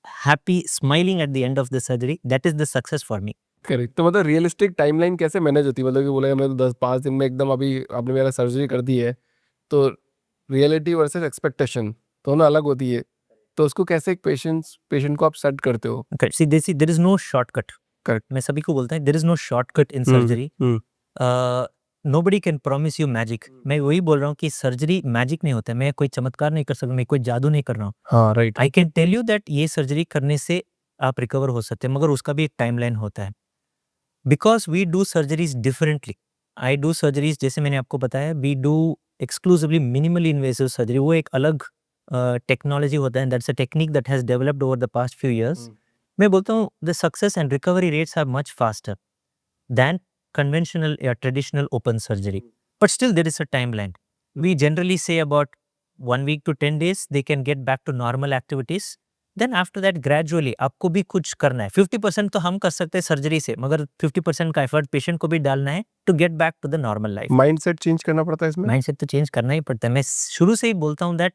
happy smiling at the end of the surgery. That is the success for me. Correct. तो मतलब रियलिस्टिक टाइमलाइन कैसे मैनेज होती है? मतलब कि बोलेगा मैं तो 10-5 दिन में एकदम, अभी आपने मेरा सर्जरी कर दी है, तो रियलिटी वर्सेस एक्सपेक्टेशन दोनों अलग होती है। तो उसको कैसे एक पेशेंट को आप सेट करते हो? Okay, see there is no shortcut. Correct. मैं सभी को बोलता हूँ there is no shortcut in surgery. Nobody can promise you magic. मैं वही बोल रहा हूँ कि सर्जरी मैजिक नहीं होता है। मैं कोई चमत्कार नहीं कर सकता, मैं कोई जादू नहीं कर रहा हूँ। हाँ, right. I can tell you that ये सर्जरी करने से आप रिकवर हो सकते हैं, मगर उसका भी एक टाइमलाइन होता है। Because we do surgeries differently. I do surgeries, जैसे मैंने आपको बताया, we do exclusively minimally invasive surgery. वो एक अलग टेक्नोलॉजी होता है, that's a technique that has developed over the past few years. मैं बोलता हूँ the success and recovery rates are much faster than conventional or traditional open surgery. But still there is a timeline. We generally say about 1 week to 10 days they can get back to normal activities. Then after that gradually आपको भी कुछ करना है। 50% तो हम कर सकते हैं सर्जरी से, मगर 50% का एफर्ट पेशेंट को भी डालना है to get back to the normal life. Mindset change करना पड़ता है इसमें? माइंडसेट तो चेंज करना ही पड़ता है। मैं शुरू से ही बोलता हूँ that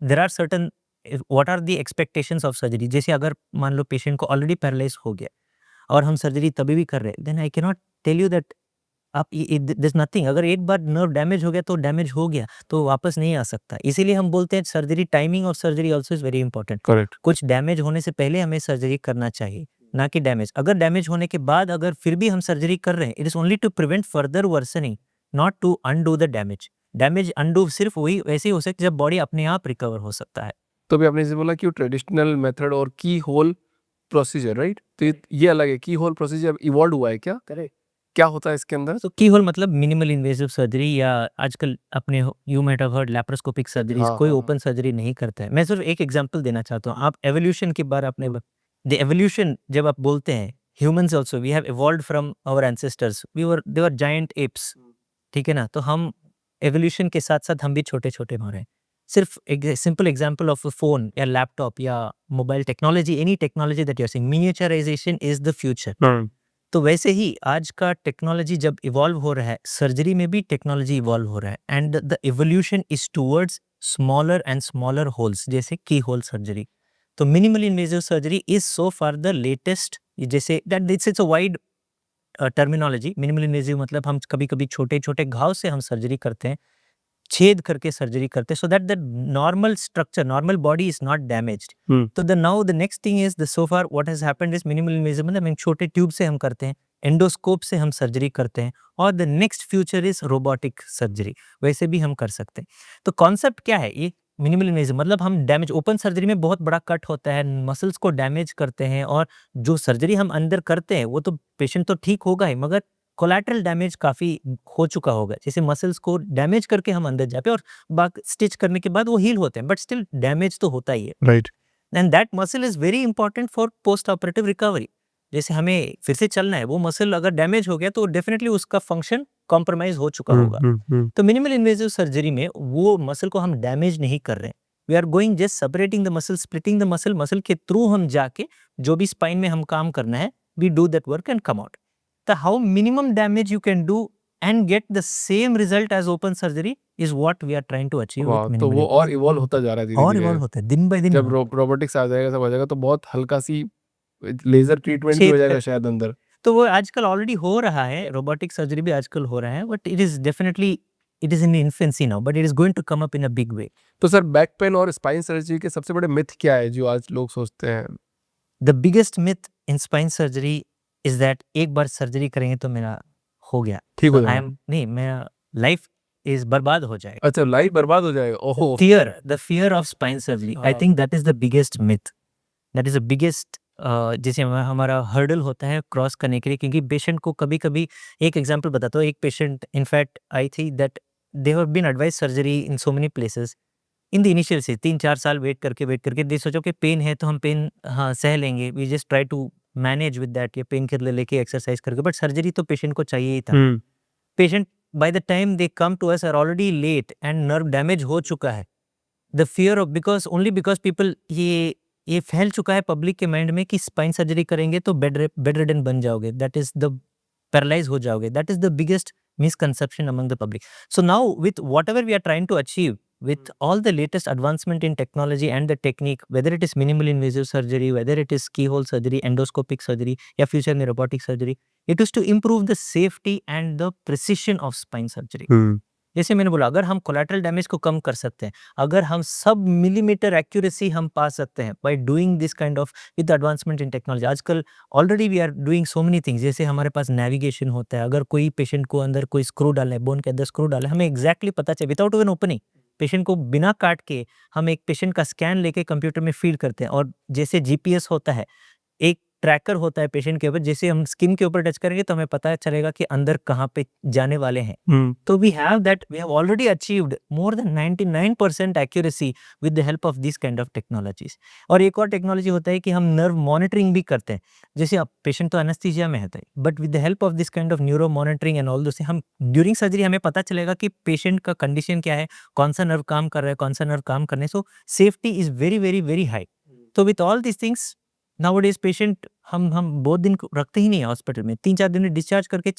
there are certain, what are the expectations of surgery. जैसे अगर मान लो पेशेंट को ऑलरेडी पैरालाइज हो गया और हम सर्जरी तभी भी कर रहे हैं, then I can not tell you that आप दिस नथिंग। अगर एक बार नर्व डैमेज हो गया तो डैमेज हो गया, तो वापस नहीं आ सकता। इसीलिए हम बोलते हैं सर्जरी टाइमिंग और surgery also is very important. Correct. कुछ डैमेज होने से पहले हमें सर्जरी करना चाहिए, ना कि डैमेज। अगर डैमेज होने के बाद अगर फिर भी हम सर्जरी कर रहे हैं, it is only to prevent further worsening, not to undo the damage. Damage undo सिर्फ वही वैसे ही हो सकता है जब बॉडी अपने आप रिकवर हो सकता है। तो भी आपने जैसे बोला कि ट्रेडिशनल मेथड और की होल प्रोसीजर, राइट? तो ये अलग है। की होल प्रोसीजर इवॉल्व हुआ है क्या? करेक्ट। क्या होता है इसके अंदर? तो की होल मतलब मिनिमल इन्वेसिव सर्जरी, या आजकल अपने you might have heard laparoscopic surgeries. हाँ, कोई हाँ, ओपन सर्जरी नहीं करता है। मैं सिर्फ एक एग्जांपल देना चाहता हूँ। आप एवोल्यूशन की बार आपने द एवोल्यूशन जब आप बोलते हैं, humans also we have evolved from our ancestors, they were giant apes. ठीक है ना? तो हम एवोल्यूशन के साथ साथ हम भी छोटे छोटे हो रहे हैं। सिर्फ एक simple example of a phone या लैपटॉप या mobile technology, any technology that you are seeing, miniaturisation is the future. तो वैसे ही आज का टेक्नोलॉजी जब इवॉल्व हो रहा है, सर्जरी में भी टेक्नोलॉजी इवॉल्व हो रहा है, and the evolution is towards smaller and smaller holes, जैसे की होल सर्जरी। तो minimal invasive surgery is so far the latest, जैसे that this is a wide terminology. Minimal invasive मतलब हम कभी कभी छोटे छोटे घाव से हम सर्जरी करते हैं, छेद करके सर्जरी करते हैं, so that the normal structure, normal body is not damaged. तो the now the next thing is the so far what has happened is minimal invasive मतलब हम छोटे ट्यूब से हम करते हैं, एंडोस्कोप से हम सर्जरी करते हैं, और the next future is robotic surgery. वैसे भी हम कर सकते हैं। तो कॉन्सेप्ट क्या है ये मिनिमल इन्वेसिव मतलब हम डैमेज, ओपन सर्जरी में बहुत बड़ा कट होता है, मसल्स को डैमेज करते हैं, और जो सर्जरी हम अंदर करते हैं वो तो पेशेंट तो ठीक होगा ही, मगर कोलैटरल डैमेज काफ़ी हो चुका होगा। जैसे मसल्स को डैमेज करके हम अंदर जाते हैं और बाकी स्टिच करने के बाद वो हील होते हैं, बट स्टिल डैमेज तो होता ही है। Right. And that muscle is very important for post operative recovery. जैसे हमें फिर से चलना है, वो मसल अगर डैमेज हो गया तो डेफिनेटली उसका फंक्शन कॉम्प्रोमाइज हो चुका होगा। तो मिनिमल इन्वेसिव सर्जरी में वो मसल को हम डैमेज नहीं कर रहे हैं, we are going just separating the muscle, splitting the muscle. Muscle के थ्रू हम जाके जो भी स्पाइन में हम काम करना है, we do that work and come out. The how minimum damage you can do and get the same result as open surgery is what we are trying to achieve with वाह! तो minimal वो और invasive। Evolve होता जा रहा है और धीरे-धीरे। इवॉल्व होता है दिन बाय दिन। जब रोबोटिक्स आ जाएगा, सब आ जाएगा, तो बहुत हल्का सी लेजर ट्रीटमेंट भी हो छेद जाएगा कर, शायद अंदर। तो वो आजकल ऑलरेडी हो रहा है, रोबोटिक सर्जरी भी आजकल हो रहा है, but it is definitely it is in infancy now, but it is going to come up in a big way. तो सर बैक पेन और स्पाइन सर्जरी के सबसे बड़े मिथ क्या है जो आज लोग सोचते हैं? The biggest myth in spine surgery is that एक बार सर्जरी करेंगे तो मेरा हो गया, ठीक हो तो जाएगा। नहीं, मेरा लाइफ इज बर्बाद हो जाएगा. अच्छा, लाइफ बर्बाद हो जाएगा। ओहो। The fear of spine surgery, I हाँ। think that is the biggest myth. That is the biggest जैसे हमारा हर्डल होता है क्रॉस करने के लिए, क्योंकि पेशेंट को कभी कभी, एक एग्जांपल बताता हूँ, एक पेशेंट इनफैक्ट आई थी that they have been advise surgery in so many places in the initial से 3-4 साल वेट करके दे सोचो कि पेन है तो हम पेन हाँ सह लेंगे, we just try to manage with that, या पेन किलर लेके एक्सरसाइज करके, बट सर्जरी तो पेशेंट को चाहिए ही था. Patient by the time they come to us are already late and nerve damage हो चुका है. The fear of because people, ये फैल चुका है पब्लिक के माइंड में कि स्पाइन सर्जरी करेंगे तो बेड रिडन बन जाओगे, दैट इज द पैरालाइज हो जाओगे. That is the biggest misconception among the public. So now with whatever we are trying to achieve with all the latest advancement in technology and the technique, whether it is minimal invasive surgery, whether it is keyhole surgery, endoscopic surgery, या future में robotic surgery, it is to improve the safety and the precision of spine surgery. जैसे मैंने बोला, अगर हम collateral damage को कम कर सकते हैं, अगर हम सब मिलीमीटर एक्यूरेसी हम पा सकते हैं by doing this kind of with advancement in technology. आजकल already we are doing so many things. जैसे हमारे पास नेविगेशन होता है, अगर कोई पेशेंट को अंदर कोई स्क्रू डालना है, बोन के अंदर स्क्रू डालना है, हमें एग्जैक्टली पता चले विदाउट इवन ओपनिंग, पेशेंट को बिना काट के हम एक पेशेंट का स्कैन लेके कंप्यूटर में फीड करते हैं. और जैसे जीपीएस होता है, एक ट्रैकर होता है पेशेंट के ऊपर, जैसे हम स्किन के ऊपर टच करेंगे तो हमें पता चलेगा कि अंदर कहाँ पे जाने वाले हैं. तो we have already achieved more than 99% accuracy with the help of this kind of technologies. और एक और टेक्नोलॉजी होता है कि हम नर्व मॉनिटरिंग भी करते हैं. जैसे अब पेशेंट तो एनेस्थीसिया में है, but with the help of this kind of neuro monitoring and all those, हम ड्यूरिंग सर्जरी हमें पता चलेगा कि पेशेंट का कंडीशन क्या है, कौन सा नर्व काम कर रहा है, कौन सा नर्व काम करने. So safety is very very very high. तो with all this things nowadays patient हम बहुत दिन रखते ही नहीं है हॉस्पिटल में, 3-4 दिन में डिस्चार्ज करके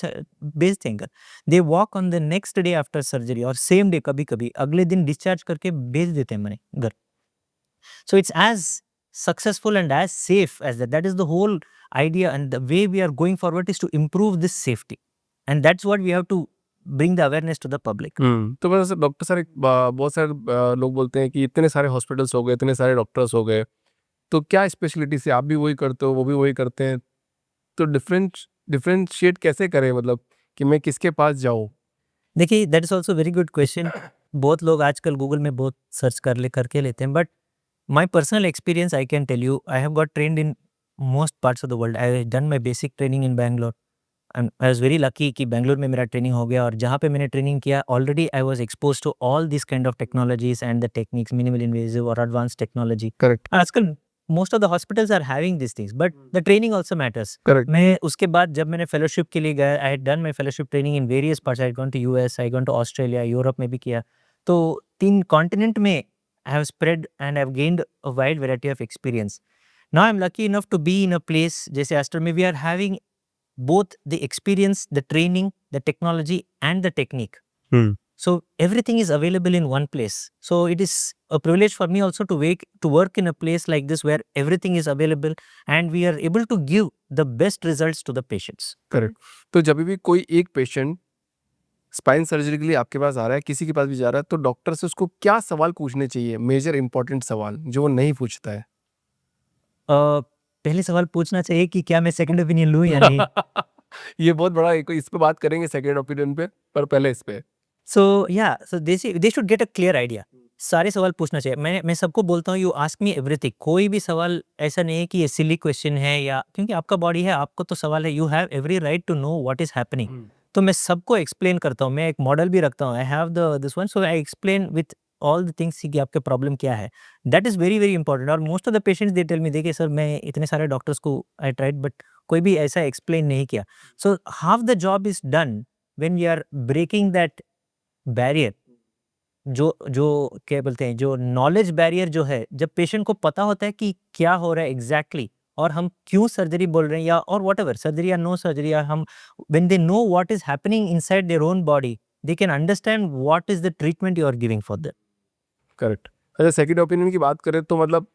भेज देंगे. They walk on the next day after surgery, और सेम डे कभी कभी अगले दिन डिस्चार्ज करके भेज देते हैं मैंने घर. So it's as successful and as safe as that is the whole idea, and the way we are going forward is to improve this safety, and that's what we have to bring the awareness to the public. तो बस doctor sir, बहुत सारे लोग बोलते हैं कि इतने सारे हॉस्पिटल्स हो गए, इतने सारे डॉक्टर्स हो गए, तो क्या स्पेशलिटी से आप भी वही करते हो, वो भी वही करते हैं, तो डिफरेंशिएट कैसे करें, मतलब कि मैं किसके पास जाऊँ? देखिए, that is also very good question. बहुत लोग आजकल गूगल में बहुत सर्च करके लेते हैं, but my personal experience I can tell you, I have got trained in most parts of the world. I done my basic training in Bangalore, and I was very lucky कि बैंगलोर में मेरा training हो गया. और जहाँ पे मैंने ट्रेनिंग किया, already I was expose to all this kind of technologies and the techniques, minimal invasive और एडवांस टेक्नोलॉजी. करेक्ट. आजकल most of the hospitals are having these things, but the training also matters. Correct. मैं उसके बाद जब मैंने fellowship के लिए गया, I had done my fellowship training in various parts. I had gone to US, I had gone to Australia, Europe में भी किया. तो 3 कॉन्टिनेंट में I have spread and I have gained a wide variety of experience. Now I'm lucky enough to be in a place जैसे Aster में we are having both the experience, the training, the technology and the technique. So everything is available in one place. So it is a privilege for me also to work in a place like this where everything is available and we are able to give the best results to the patients. Correct. तो जब भी कोई एक patient spine surgery के लिए आपके पास आ रहा है, किसी के पास भी जा रहा है, तो डॉक्टर से उसको क्या सवाल पूछने चाहिए, मेजर इंपॉर्टेंट सवाल जो वो नहीं पूछता है? पहले सवाल पूछना चाहिए कि क्या मैं सेकंड ओपिनियन लूं या नहीं. ये बहुत बड़ा इस पे बात करेंगे सेकंड ओपिनियन पे, पर पहले इस पे. So they should get a clear idea. सारे सवाल पूछना चाहिए. मैं सबको बोलता हूँ, यू आस्क मी एवरीथिंग. कोई भी सवाल ऐसा नहीं है कि ये सिली क्वेश्चन है, या क्योंकि आपका बॉडी है, आपको तो सवाल है. You have every right to know what is happening. तो मैं सबको एक्सप्लेन करता हूँ. मैं एक मॉडल भी रखता हूँ. I have this one, so I explain with all the things कि आपके प्रॉब्लम क्या है. That is very very important. और most of the patients they tell me, देखिए सर, मैं इतने सारे डॉक्टर्स को आई ट्राइड, बट कोई भी ऐसा एक्सप्लेन नहीं किया. So half the job is done when we are breaking that barrier. जो क्या बोलते हैं, जो नॉलेज बैरियर जो है, जब पेशेंट को पता होता है कि क्या हो रहा है एग्जैक्टली, और हम क्यों सर्जरी बोल रहे हैं, या और व्हाटएवर सर्जरी या नो सर्जरी, या हम when they know what is happening inside their own body, they can understand what is the treatment you are giving for them. Correct. अच्छा, सेकंड ओपिनियन की बात करें तो मतलब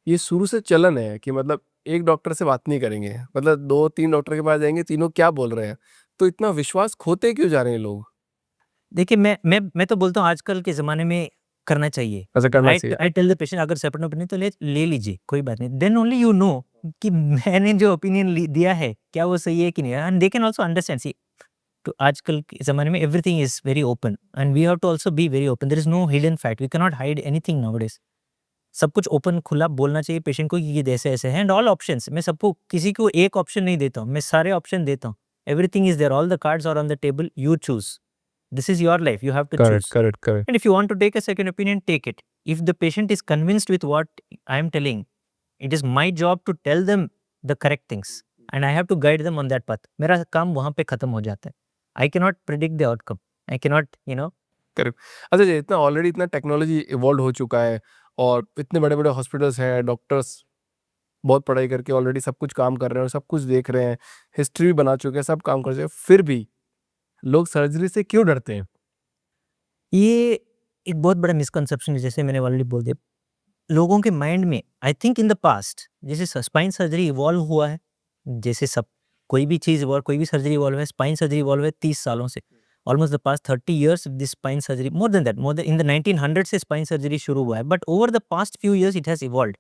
ये शुरू से चलन है कि मतलब एक डॉक्टर से बात नहीं करेंगे, मतलब 2-3 डॉक्टर के पास जाएंगे, तीनों क्या बोल रहे हैं, तो इतना विश्वास खोते क्यों जा रहे हैं लोग? देखिए मैं तो बोलता हूँ आजकल के ज़माने में करना चाहिए। ऐसा करना आई चाहिए। आई टेल द पेशेंट अगर सेपरेट ओपिनियन तो ले लीजिए, कोई बात नहीं। देन ओनली यू नो कि मैंने जो ओपिनियन दिया है, क्या वो सही है कि नहीं है, and they can also understand. See तो आजकल के ज़माने में everything is very open and we have to also be very open. There is no hidden fact, we can not hide anything nowadays. सब कुछ ओपन खुला बोलना चाहिए पेशेंट को कि ये ऐसे-ऐसे है एंड ऑल ऑप्शंस। मैं सबको किसी को एक ऑप्शन नहीं देता हूँ, मैं सारे ऑप्शन देता हूँ। Everything is there, all the cards are on the table, you choose. This is your life, you have to correct, choose. Correct, correct. And if you want to take a second opinion, take it. If the patient is convinced with what I am telling, it is my job to tell them the correct things and I have to guide them on that path. मेरा काम वहाँ पे खत्म हो जाता है. I cannot predict the outcome. I cannot, correct. अच्छा जी, इतना ऑलरेडी इतना टेक्नोलॉजी इवॉल्व हो चुका है और इतने बड़े-बड़े हॉस्पिटल्स हैं, डॉक्टर्स बहुत पढ़ाई करके ऑलरेडी सब कुछ काम कर रहे हैं और सब कुछ देख रहे हैं, हिस्ट्री भी बना चुके हैं, सब काम कर चुके हैं, फिर भी लोग सर्जरी से क्यों डरते हैं? ये एक बहुत बड़ा मिसकंसेप्शन है, जैसे मैंने ऑलरेडी बोल दिया। लोगों के माइंड में I think in the past जैसे स्पाइन सर्जरी इवॉल्व हुआ है, जैसे सब कोई भी चीज़ इवॉल्व, कोई भी सर्जरी इवॉल्व है, स्पाइन सर्जरी इवॉल्व है 30 सालों से। Almost the past 30 years this spine surgery, more than that, more than in the 1900 से स्पाइन सर्जरी शुरू हुआ है, but over the past few years it has evolved.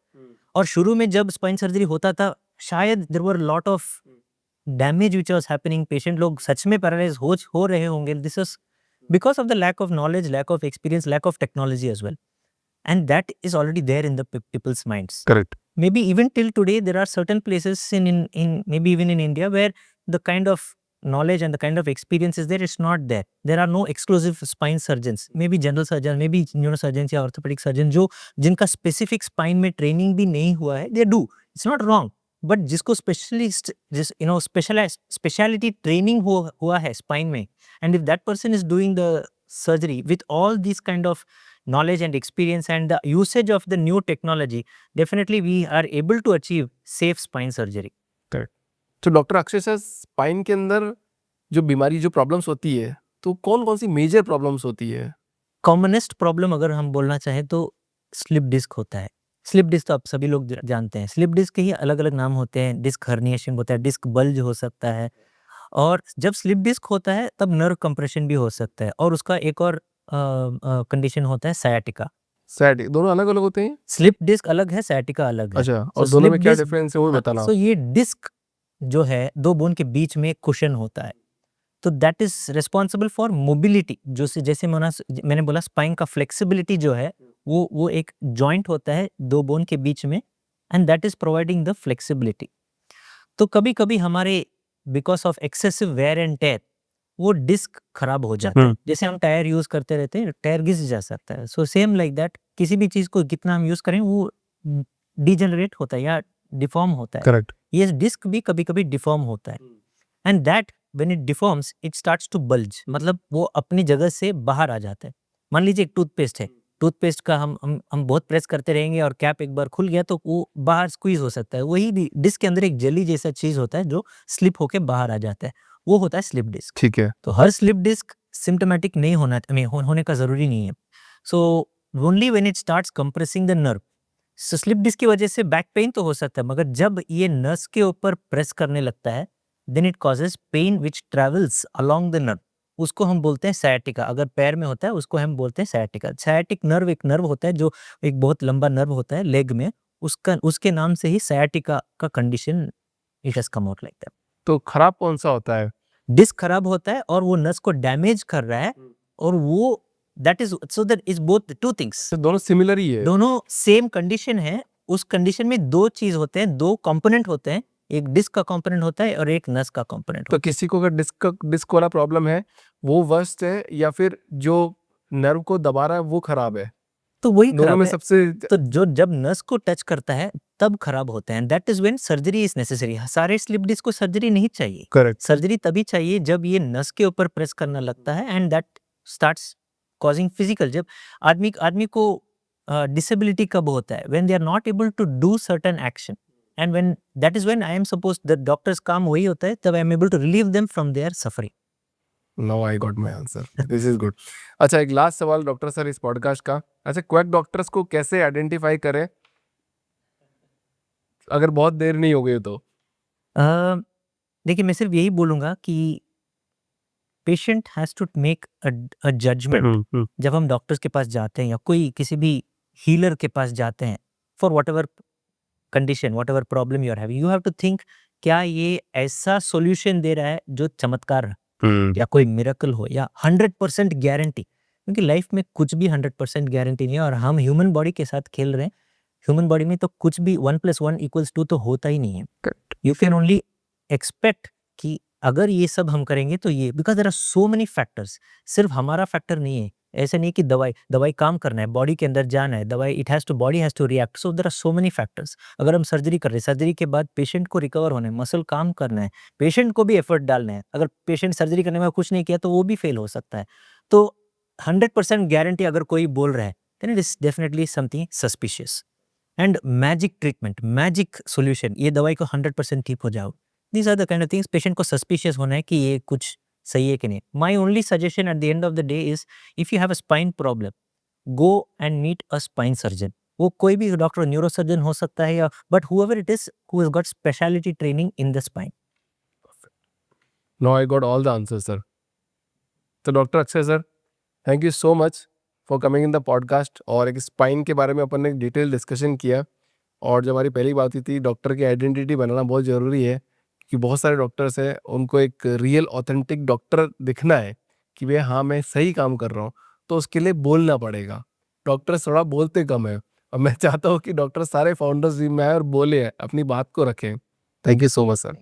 और शुरू में जब स्पाइन सर्जरी होता था, शायद there were lot of damage which was happening, patient लोग सच में पैरालाइज़ हो रहे होंगे। This is because of the lack of knowledge, lack of experience, lack of technology as well, and that is already there in the people's minds. Correct. Maybe even till today there are certain places in maybe even in India where the kind of knowledge and the kind of experience is there, it's not there. There are no exclusive spine surgeons, maybe general surgeon, maybe neurosurgeons या orthopedic surgeon जो जिनका specific spine में training भी नहीं हुआ है, they do, it's not wrong, but जिसको specialist specialized speciality training हुआ है spine में, and if that person is doing the surgery with all these kind of knowledge and experience and the usage of the new technology, definitely we are able to achieve safe spine surgery. Correct. तो doctor Akshay sir, spine के अंदर जो बीमारी जो problems होती है, तो कौन-कौन सी मेजर प्रॉब्लम्स होती है? कॉमनेस्ट प्रॉब्लम अगर हम बोलना चाहें तो स्लिप डिस्क होता है। स्लिप डिस्क तो आप सभी लोग जानते हैं। स्लिप डिस्क के ही अलग-अलग नाम होते हैं, डिस्क हर्निएशन होता है, डिस्क बल्ज हो सकता है, और जब स्लिप डिस्क होता है तब नर्व कंप्रेशन भी हो सकता है, और उसका एक और कंडीशन होता है सायाटिका। सैड दोनों अलग-अलग होते हैं? स्लिप डिस्क अलग है, सायाटिका अलग है। अच्छा, सो और दोनों स्लिप में क्या डिस्क, डिफरेंस है वो भी बताना सो आप। ये डिस्क जो है 2 बोन के बीच में कुशन होता है। तो that is responsible for mobility, जो से जैसे मैंने बोला स्पाइन का फ्लेक्सिबिलिटी जो है, वो एक जॉइंट होता है 2 बोन के बीच में, and that is providing the flexibility. तो कभी-कभी हमारे because of excessive wear and tear वो डिस्क खराब हो जाता है। जैसे हम टायर यूज़ करते रहते हैं, टायर घिस जा सकता है। सो सेम लाइक दैट, किसी भी चीज़ को कितना हम यूज़ करें वो डिजेनरेट होता है या डिफ़ॉर्म होता है। करेक्ट। ये डिस्क भी कभी-कभी डिफ़ॉर्म होता है, and that when it deforms it starts to bulge, मतलब वो अपनी जगह से बाहर आ जाता है। मान लीजिए एक टूथपेस्ट है, टूथपेस्ट का हम बहुत प्रेस करते रहेंगे और कैप एक बार खुल गया तो वो बाहर स्क्वीज़ हो सकता है। वही डिस्क के अंदर एक जेली जैसा चीज़ होता है जो स्लिप होके बाहर आ जाता है, वो होता है स्लिप डिस्क। ठीक है। तो हर स्लिप डिस्क सिम्प्टोमेटिक नहीं होना, आई मीन होने का ज़रूरी नहीं है। So only when it starts compressing the nerve, so slip disc की वजह से बैक पेन तो हो सकता है, मगर जब ये नस के ऊपर प्रेस करने लगता है, then it causes pain which travels along the nerve, उसको हम बोलते हैं सायाटिका। अगर पैर में होता है उसको हम बोलते हैं सायाटिका। सायाटिक नर्व एक नर्व होता है जो एक बहुत लंबा नर्व होता है लेग में, उसके नाम से ही सायाटिका का condition it has come out like that. तो खराब कौन-सा होता है? डिस्क खराब होता है और वो नस को डैमेज कर रहा है, और वो that is so that is both two things, तो दोनों सिमिलर ही है? दोनों सेम कंडीशन है। उस कंडीशन में 2 चीज होते हैं, 2 कंपोनेंट होते हैं, एक डिस्क का कंपोनेंट होता है और एक नस का कंपोनेंट तो होता किसी को अगर डिस्क वाला प्रॉब्लम है, वो वर्स्ट है या फिर जो नर्व को दबा रहा है वो खराब है? है। तो वही दोनों खराब में है। सबसे तो जो जब नस को टच करता है तब खराब होते हैं, that is when surgery is necessary. सारे स्लिप डिस्क को सर्जरी नहीं चाहिए। करेक्ट। सर्जरी तभी चाहिए जब ये नस के ऊपर प्रेस करना लगता है, and that starts causing physical. जब आदमी को डिसेबिलिटी कब होता है, when they are not able to do certain action, and when that is when I am suppose the doctors काम वही होता है, तब I am able to relieve them from their suffering. Now I got my answer, this is good. अच्छा, एक last सवाल doctor sir इस podcast का। अच्छा, क्वैक डॉक्टर्स को कैसे आइडेंटिफाई करें अगर बहुत देर नहीं हो गई तो? देखिए मैं सिर्फ यही बोलूंगा कि patient has to make a judgement जब हम डॉक्टर्स के पास जाते हैं या कोई किसी भी हीलर के पास जाते हैं for whatever condition, whatever problem you are having, you have to think क्या ये ऐसा सॉल्यूशन दे रहा है जो चमत्कार है या कोई मिरेकल हो या 100% गारंटी, क्योंकि लाइफ में कुछ भी 100% गारंटी नहीं है और हम ह्यूमन बॉडी के साथ खेल रहे हैं। ह्यूमन बॉडी में तो कुछ भी 1+1=2 तो होता ही नहीं है। यू कैन ओनली एक्सपेक्ट कि अगर ये सब हम करेंगे तो ये, because there are so many factors, सिर्फ हमारा फैक्टर नहीं है। ऐसा नहीं कि दवाई काम करना है, बॉडी के अंदर जाना है, दवाई it has to body has to react, so there are so many factors. अगर हम सर्जरी कर रहे हैं, सर्जरी के बाद पेशेंट को रिकवर होना है, मसल काम करना है, पेशेंट को भी एफर्ट डालना है। अगर पेशेंट सर्जरी करने में कुछ नहीं किया तो वो भी फेल हो सकता है। तो 100% गारंटी अगर कोई बोल रहा है then it is definitely something suspicious. And magic treatment, magic solution, ये दवाई को 100% ठीक हो जाओ, these are the kind of things patient को सस्पिशियस होना है कि ये कुछ सही है कि नहीं। My only suggestion at the end of the day is if you have a spine problem, go and meet a spine surgeon. वो कोई भी डॉक्टर, न्यूरो सर्जन हो सकता है या but however it is who has got speciality training in the spine. Now I got all the answer sir. तो doctor Akshay sir, thank you so much for coming in the podcast, और एक spine के बारे में अपन ने एक detail discussion किया। और जो हमारी पहली बात हुई थी, डॉक्टर की आइडेंटिटी बनाना बहुत ज़रूरी है, कि बहुत सारे डॉक्टर्स हैं, उनको एक रियल ऑथेंटिक डॉक्टर दिखना है कि भैया हाँ मैं सही काम कर रहा हूँ, तो उसके लिए बोलना पड़ेगा। डॉक्टर्स थोड़ा बोलते कम है, और मैं चाहता हूँ कि डॉक्टर सारे फाउंडर्स टीम में आए और बोले, अपनी बात को रखें। Thank you so much sir.